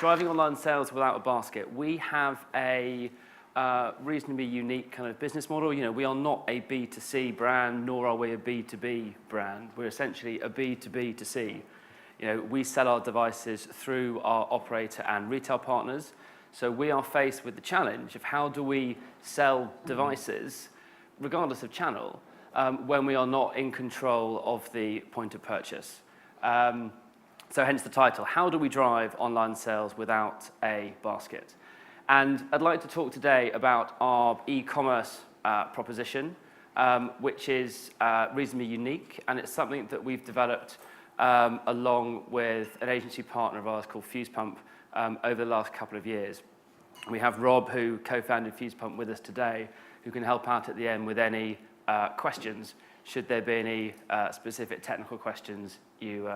driving online sales without a basket. We have a reasonably unique kind of business model. You know, we are not a B2C brand, nor are we a B2B brand. We're essentially a B2B2C. You know, we sell our devices through our operator and retail partners. So we are faced with the challenge of how do we sell devices, regardless of channel, when we are not in control of the point of purchase. So hence the title, how do we drive online sales without a basket? And I'd like to talk today about our e-commerce proposition, which is reasonably unique, and it's something that we've developed along with an agency partner of ours called Fuse Pump over the last couple of years. We have Rob, who co-founded Fuse Pump, with us today, who can help out at the end with any questions, should there be any specific technical questions you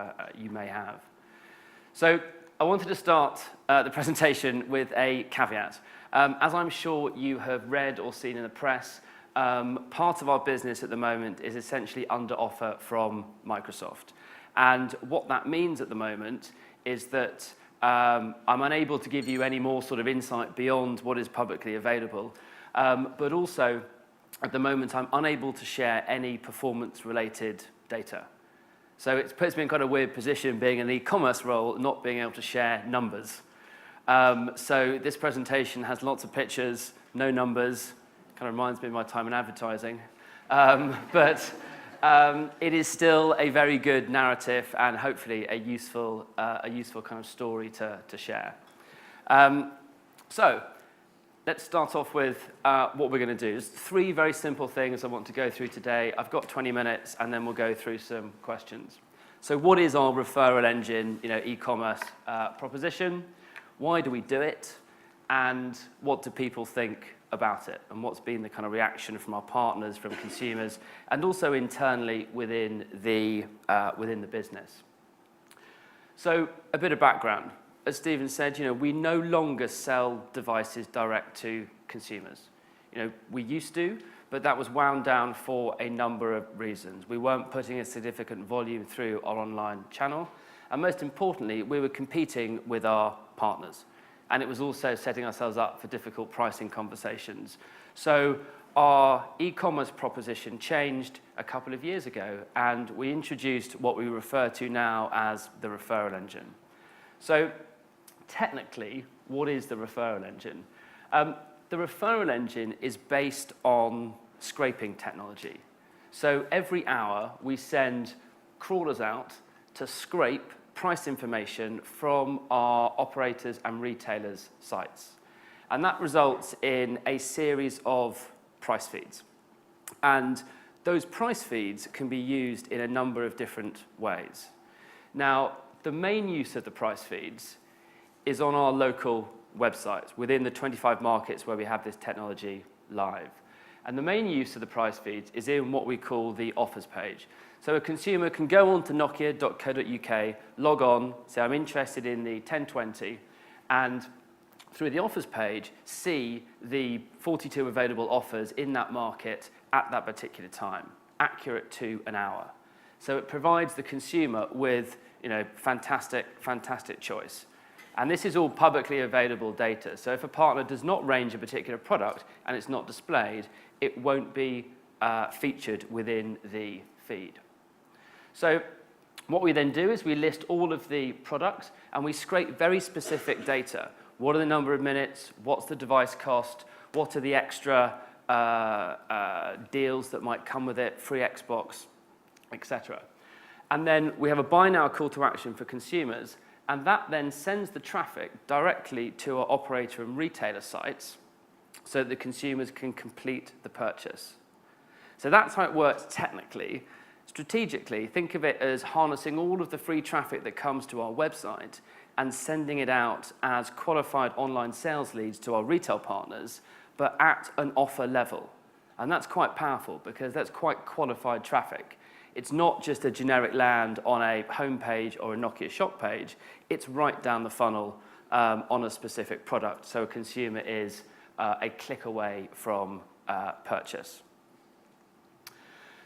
may have. So I wanted to start the presentation with a caveat. As I'm sure you have read or seen in the press, part of our business at the moment is essentially under offer from Microsoft. And what that means at the moment is that I'm unable to give you any more sort of insight beyond what is publicly available. But also, at the moment, I'm unable to share any performance-related data. So it puts me in quite a weird position, being in an e-commerce role, not being able to share numbers. So this presentation has lots of pictures, no numbers. Kind of reminds me of my time in advertising. But it is still a very good narrative and hopefully a useful kind of story to share. So let's start off with what we're going to do. There's three very simple things I want to go through today. I've got 20 minutes, and then we'll go through some questions. So what is our referral engine, e-commerce proposition? Why do we do it? And what do people think about it? And what's been the kind of reaction from our partners, from consumers, and also internally within the business? So a bit of background. As Stephen said, we no longer sell devices direct to consumers. We used to, but that was wound down for a number of reasons. We weren't putting a significant volume through our online channel, and most importantly, we were competing with our partners. And it was also setting ourselves up for difficult pricing conversations. So our e-commerce proposition changed a couple of years ago, and we introduced what we refer to now as the referral engine. So technically, what is the referral engine? The referral engine is based on scraping technology. So every hour, we send crawlers out to scrape price information from our operators and retailers' sites. And that results in a series of price feeds. And those price feeds can be used in a number of different ways. Now, the main use of the price feeds is on our local websites within the 25 markets where we have this technology live. And the main use of the price feeds is in what we call the offers page. So a consumer can go on to nokia.co.uk, log on, say I'm interested in the 1020, and through the offers page, see the 42 available offers in that market at that particular time, accurate to an hour. So it provides the consumer with fantastic choice. And this is all publicly available data. So if a partner does not range a particular product and it's not displayed, it won't be featured within the feed. So what we then do is we list all of the products and we scrape very specific data. What are the number of minutes? What's the device cost? What are the extra deals that might come with it? Free Xbox, etc. And then we have a buy now call to action for consumers, and that then sends the traffic directly to our operator and retailer sites so that the consumers can complete the purchase. So that's how it works technically. Strategically, think of it as harnessing all of the free traffic that comes to our website and sending it out as qualified online sales leads to our retail partners, but at an offer level. And that's quite powerful because that's quite qualified traffic. It's not just a generic land on a homepage or a Nokia shop page. It's right down the funnel on a specific product, so a consumer is a click away from purchase.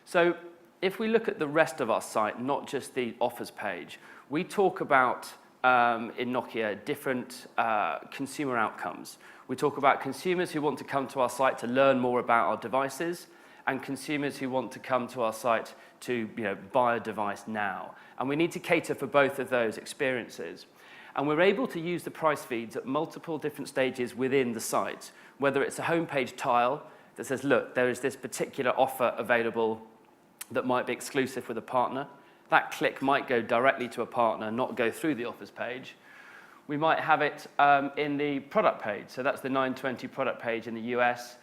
So if we look at the rest of our site, not just the offers page, we talk about in Nokia different consumer outcomes. We talk about consumers who want to come to our site to learn more about our devices, and consumers who want to come to our site to buy a device now. And we need to cater for both of those experiences. And we're able to use the price feeds at multiple different stages within the site, whether it's a homepage tile that says, look, there is this particular offer available that might be exclusive with a partner. That click might go directly to a partner, not go through the offers page. We might have it in the product page. So that's the 920 product page in the US,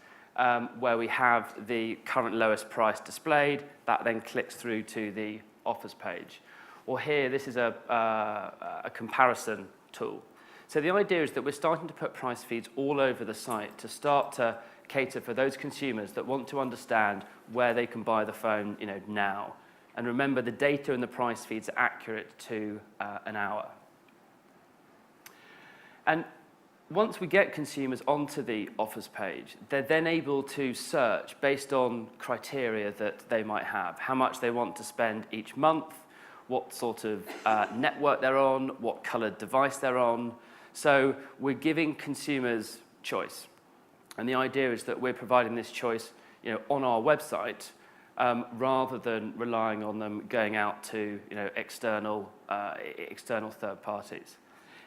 where we have the current lowest price displayed. That then clicks through to the offers page. Or here, this is a comparison tool. So the idea is that we're starting to put price feeds all over the site to start to cater for those consumers that want to understand where they can buy the phone now. And remember, the data and the price feeds are accurate to an hour. And once we get consumers onto the offers page, they're then able to search based on criteria that they might have, how much they want to spend each month, what sort of network they're on, what colored device they're on. So we're giving consumers choice. And the idea is that we're providing this choice on our website rather than relying on them going out to external third parties.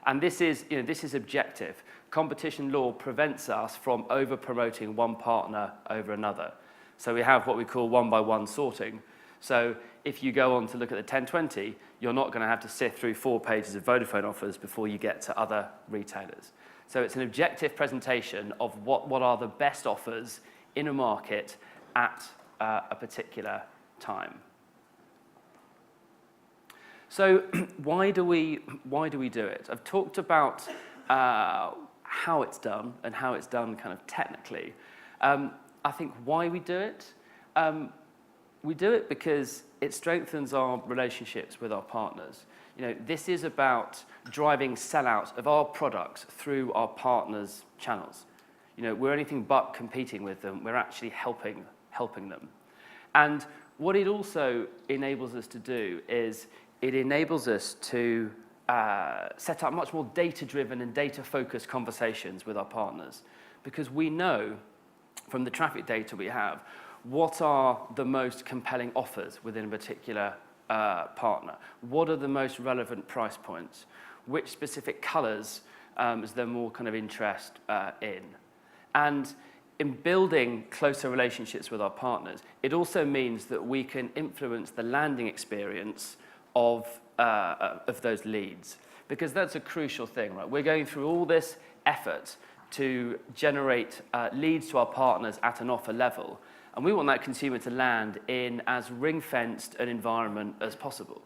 And this is objective. Competition law prevents us from over-promoting one partner over another. So we have what we call one-by-one sorting. So if you go on to look at the 1020, you're not going to have to sift through 4 pages of Vodafone offers before you get to other retailers. So it's an objective presentation of what are the best offers in a market at a particular time. So why do we do it? I've talked about how it's done and how it's done kind of technically. I think why we do it. We do it because it strengthens our relationships with our partners. This is about driving sellout of our products through our partners' channels. We're anything but competing with them. We're actually helping them. And what it also enables us to do is it enables us to set up much more data-driven and data-focused conversations with our partners, because we know from the traffic data we have what are the most compelling offers within a particular partner? What are the most relevant price points? Which specific colors is there more kind of interest in? And in building closer relationships with our partners, it also means that we can influence the landing experience of those leads, because that's a crucial thing, right? We're going through all this effort to generate leads to our partners at an offer level, and we want that consumer to land in as ring-fenced an environment as possible.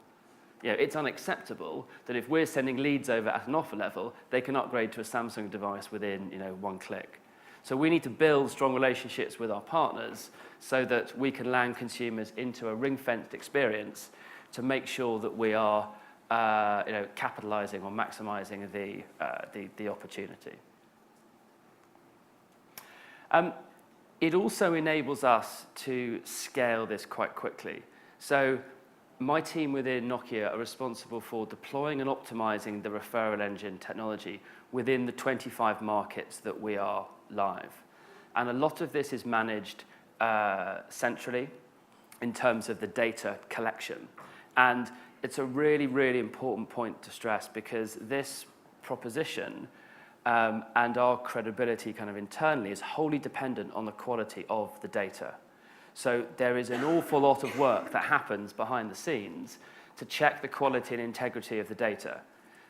It's unacceptable that if we're sending leads over at an offer level, they can upgrade to a Samsung device within one click. So we need to build strong relationships with our partners so that we can land consumers into a ring-fenced experience to make sure that we are capitalizing or maximizing the opportunity. It also enables us to scale this quite quickly. So my team within Nokia are responsible for deploying and optimizing the referral engine technology within the 25 markets that we are live. And a lot of this is managed centrally in terms of the data collection. And it's a really, really important point to stress, because this proposition and our credibility kind of internally is wholly dependent on the quality of the data. So there is an awful lot of work that happens behind the scenes to check the quality and integrity of the data.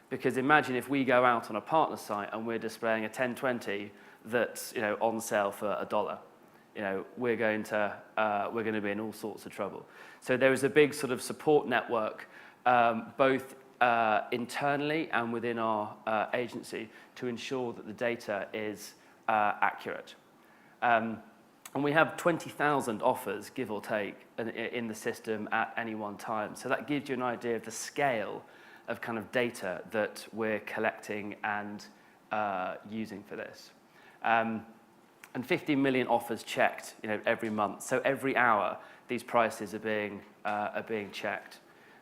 Because imagine if we go out on a partner site and we're displaying a 1020 that's on sale for $1. We're going to be in all sorts of trouble. So there is a big sort of support network, both internally and within our agency, to ensure that the data is accurate. And we have 20,000 offers, give or take, in the system at any one time. So that gives you an idea of the scale of kind of data that we're collecting and using for this. And 50 million offers checked every month. So every hour, these prices are being checked.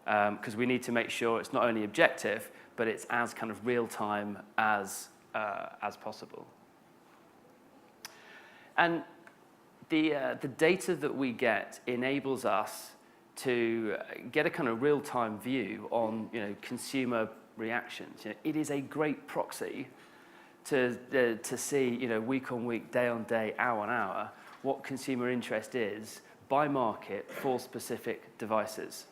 because we need to make sure it's not only objective, but it's as kind of real-time as possible. And the data that we get enables us to get a kind of real-time view on consumer reactions. It is a great proxy to see week on week, day on day, hour on hour what consumer interest is by market for specific devices.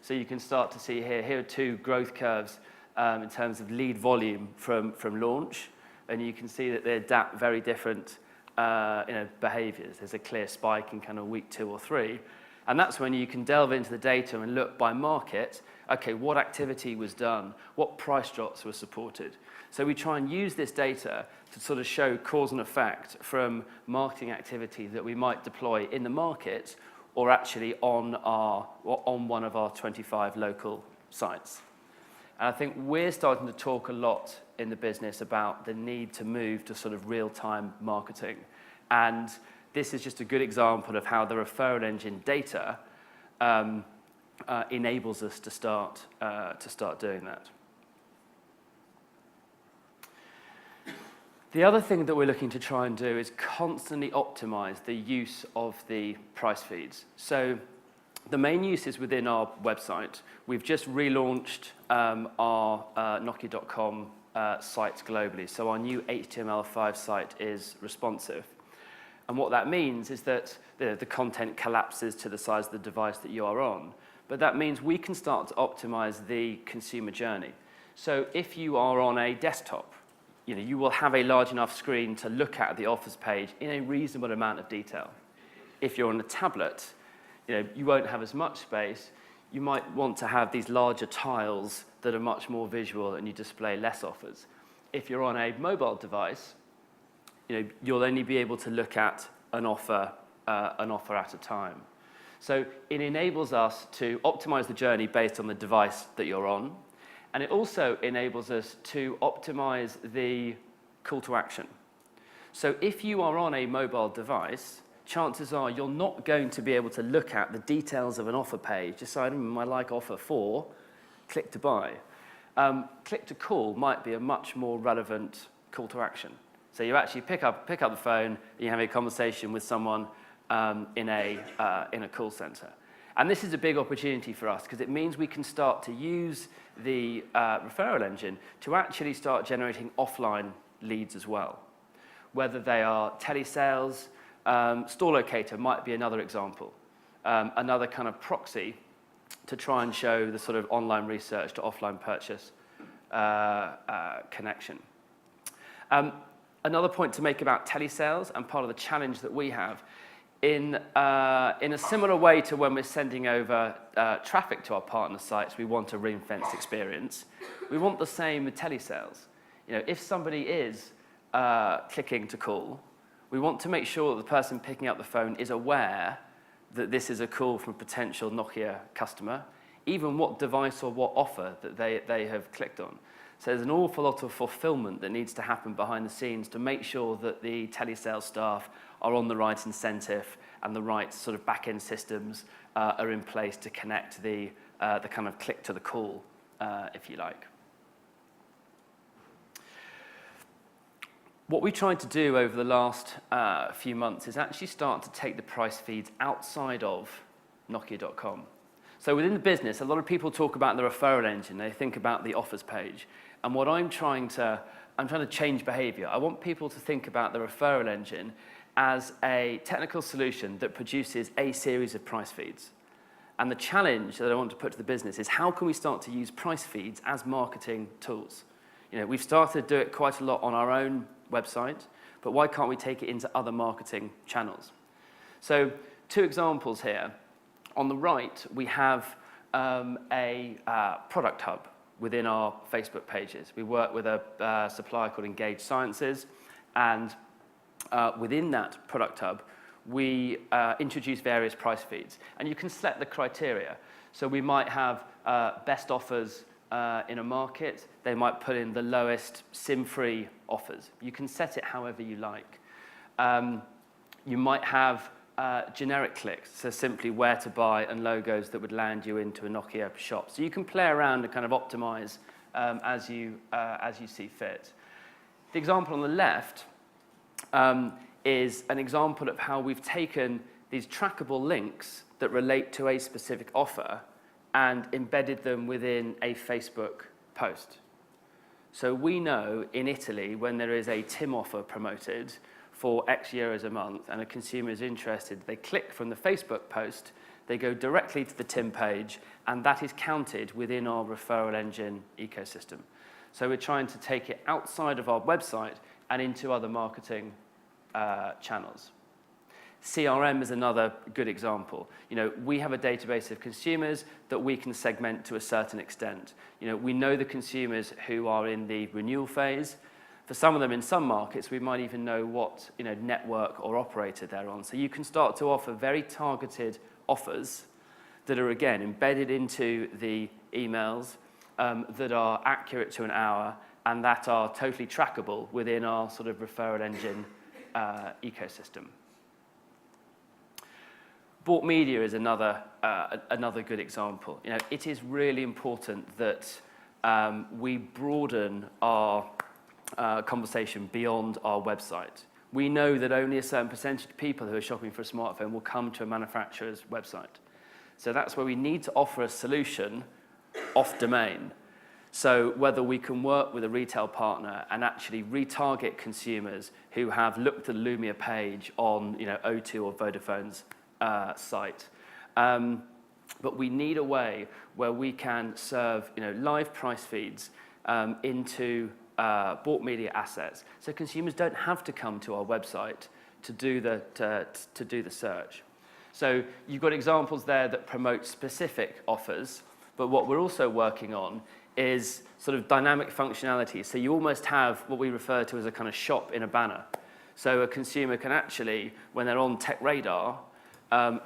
So you can start to see here are two growth curves in terms of lead volume from launch, and you can see that they adapt very different behaviors. There's a clear spike in kind of week 2 or 3, and that's when you can delve into the data and look by market, okay, what activity was done, what price drops were supported. So we try and use this data to sort of show cause and effect from marketing activity that we might deploy in the market or actually on one of our 25 local sites. And I think we're starting to talk a lot in the business about the need to move to sort of real-time marketing. And this is just a good example of how the referral engine data enables us to start doing that. The other thing that we're looking to try and do is constantly optimize the use of the price feeds. So the main use is within our website. We've just relaunched our Nokia.com sites globally. So our new HTML5 site is responsive. And what that means is that the content collapses to the size of the device that you are on. But that means we can start to optimize the consumer journey. So if you are on a desktop, you will have a large enough screen to look at the offers page in a reasonable amount of detail. If you're on a tablet, you won't have as much space. You might want to have these larger tiles that are much more visual and you display less offers. If you're on a mobile device, you'll only be able to look at an offer at a time. So it enables us to optimize the journey based on the device that you're on. And it also enables us to optimize the call to action. So if you are on a mobile device, chances are you're not going to be able to look at the details of an offer page, decide, I like offer 4, click to buy. Click to call might be a much more relevant call to action. So you actually pick up the phone, you have a conversation with someone in a call center. And this is a big opportunity for us because it means we can start to use the referral engine to actually start generating offline leads as well. Whether they are telesales, store locator might be another example, another kind of proxy to try and show the sort of online research to offline purchase connection. Another point to make about telesales, and part of the challenge that we have, in a similar way to when we're sending over traffic to our partner sites, we want a ring-fenced experience. We want the same with telesales. If somebody is clicking to call, we want to make sure that the person picking up the phone is aware that this is a call from a potential Nokia customer, even what device or what offer that they have clicked on. So there's an awful lot of fulfillment that needs to happen behind the scenes to make sure that the telesales staff are on the right incentive and the right sort of back-end systems are in place to connect the kind of click to the call, if you like. What we tried to do over the last few months is actually start to take the price feeds outside of Nokia.com. So within the business, a lot of people talk about the referral engine. They think about the offers page. And what I'm trying to change behavior. I want people to think about the referral engine as a technical solution that produces a series of price feeds. And the challenge that I want to put to the business is how can we start to use price feeds as marketing tools? We've started to do it quite a lot on our own website, but why can't we take it into other marketing channels? So 2 examples here. On the right, we have a product hub within our Facebook pages. We work with a supplier called Engage Sciences, and within that product hub, we introduce various price feeds. And you can select the criteria. So we might have best offers in a market. They might put in the lowest SIM-free offers. You can set it however you like. You might have generic clicks, so simply where to buy and logos that would land you into a Nokia shop. So you can play around and kind of optimize as you see fit. The example on the left is an example of how we've taken these trackable links that relate to a specific offer and embedded them within a Facebook post. So we know in Italy, when there is a TIM offer promoted for X euros a month and a consumer is interested, they click from the Facebook post, they go directly to the TIM page, and that is counted within our referral engine ecosystem. So we're trying to take it outside of our website and into other marketing channels. CRM is another good example. We have a database of consumers that we can segment to a certain extent. We know the consumers who are in the renewal phase. For some of them in some markets, we might even know what network or operator they're on. So you can start to offer very targeted offers that are, again, embedded into the emails, that are accurate to an hour, and that are totally trackable within our sort of referral engine ecosystem. Bought media is another good example. It is really important that we broaden our conversation beyond our website. We know that only a certain percentage of people who are shopping for a smartphone will come to a manufacturer's website. So that's where we need to offer a solution off-domain. So whether we can work with a retail partner and actually retarget consumers who have looked at the Lumia page on O2 or Vodafone's site. But we need a way where we can serve live price feeds into bought media assets, so consumers don't have to come to our website to do the search. So you've got examples there that promote specific offers, but what we're also working on is sort of dynamic functionality. So you almost have what we refer to as a kind of shop in a banner. So a consumer can actually, when they're on Tech Radar,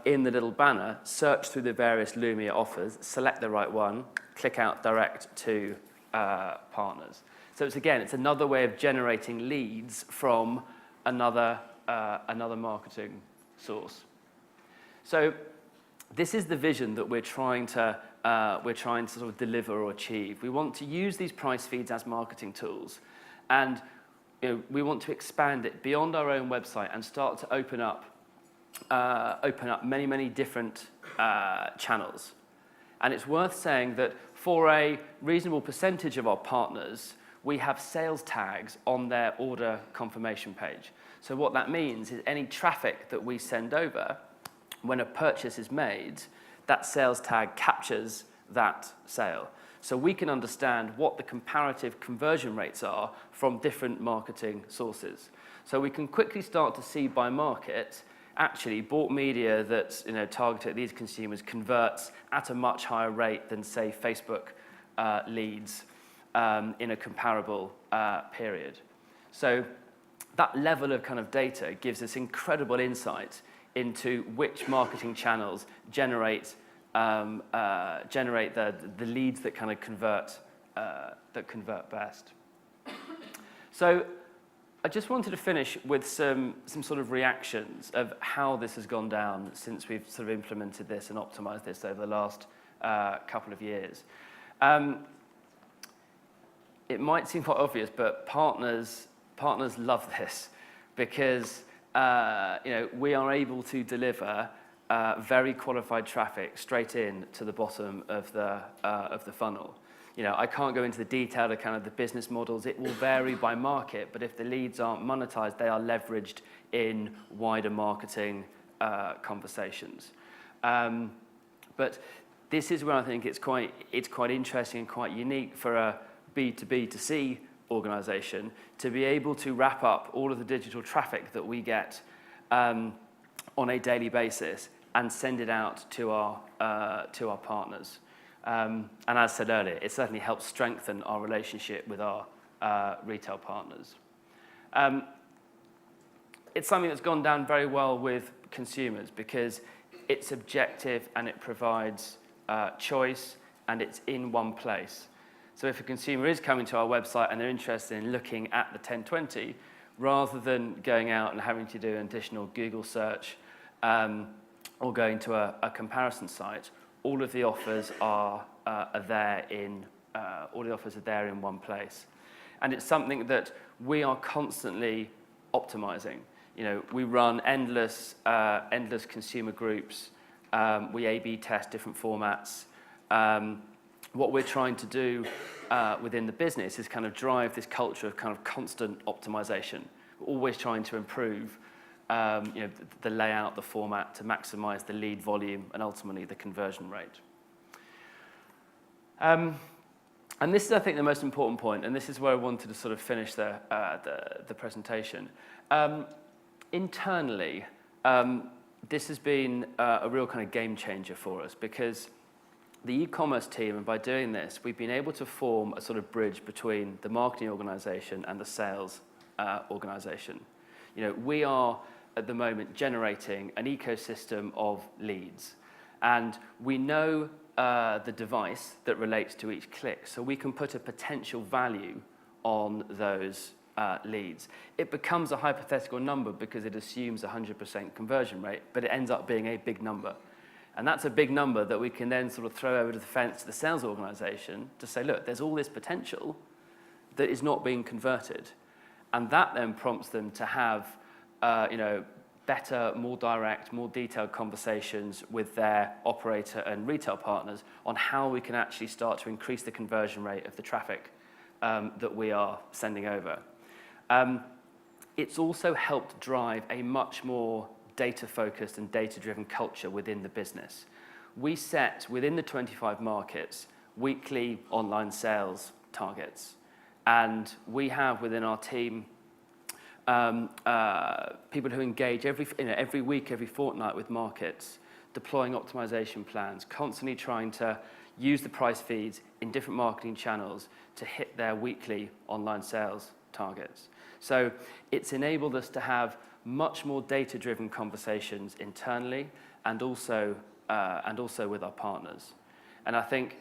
in the little banner, search through the various Lumia offers, select the right one, click out direct to partners. So it's another way of generating leads from another marketing source. So this is the vision that we're trying to sort of deliver or achieve. We want to use these price feeds as marketing tools, and we want to expand it beyond our own website and start to open up many different channels. And it's worth saying that for a reasonable percentage of our partners, we have sales tags on their order confirmation page. So what that means is any traffic that we send over, when a purchase is made, that sales tag captures that sale. So we can understand what the comparative conversion rates are from different marketing sources. So we can quickly start to see by market, actually bought media that's targeted at these consumers converts at a much higher rate than, say, Facebook leads in a comparable period. So that level of kind of data gives us incredible insight into which marketing channels generate the leads that kind of convert best. So I just wanted to finish with some sort of reactions of how this has gone down since we've sort of implemented this and optimized this over the last couple of years. It might seem quite obvious, but partners love this because we are able to deliver very qualified traffic straight in to the bottom of the funnel. I can't go into the detail of kind of the business models. It will vary by market, but if the leads aren't monetized, they are leveraged in wider marketing conversations. But this is where I think it's quite interesting and quite unique for a B2B2C organization to be able to wrap up all of the digital traffic that we get on a daily basis and send it out to our partners. And as said earlier, it certainly helps strengthen our relationship with our retail partners. It's something that's gone down very well with consumers because it's objective and it provides choice and it's in one place. So if a consumer is coming to our website and they're interested in looking at the 1020, rather than going out and having to do an additional Google search or going to a comparison site, all of the offers are there in one place. And it's something that we are constantly optimizing. You know, we run endless consumer groups. We A/B test different formats. What we're trying to do within the business is kind of drive this culture of kind of constant optimization. We're always trying to improve the layout, the format, to maximize the lead volume and ultimately the conversion rate. And this is, I think, the most important point, and this is where I wanted to sort of finish the presentation. Internally, this has been a real kind of game changer for us, because the e-commerce team, and by doing this, we've been able to form a sort of bridge between the marketing organization and the sales organization. You know, we are at the moment generating an ecosystem of leads, and we know the device that relates to each click, so we can put a potential value on those leads. It becomes a hypothetical number because it assumes 100% conversion rate, but it ends up being a big number. And that's a big number that we can then sort of throw over the fence to the sales organization to say, look, there's all this potential that is not being converted. And that then prompts them to have better, more direct, more detailed conversations with their operator and retail partners on how we can actually start to increase the conversion rate of the traffic that we are sending over. It's also helped drive a much more data-focused and data-driven culture within the business. We set, within the 25 markets, weekly online sales targets. And we have within our team people who engage every week, every fortnight with markets, deploying optimization plans, constantly trying to use the price feeds in different marketing channels to hit their weekly online sales targets. So it's enabled us to have much more data-driven conversations internally and also with our partners. And I think,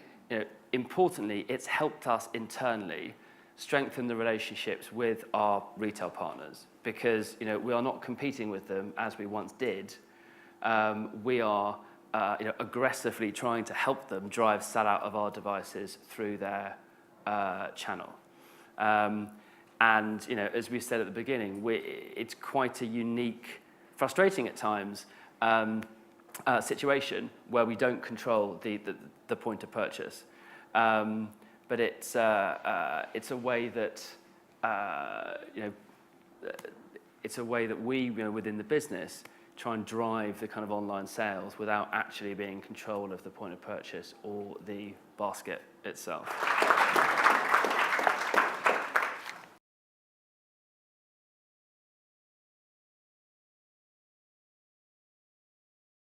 importantly, it's helped us internally strengthen the relationships with our retail partners, because we are not competing with them as we once did. We are aggressively trying to help them drive sell-out of our devices through their channel. And as we said at the beginning, it's quite a unique, frustrating at times, situation where we don't control the point of purchase. But it's a way that it's a way that we, within the business, try and drive the kind of online sales without actually being in control of the point of purchase or the basket itself.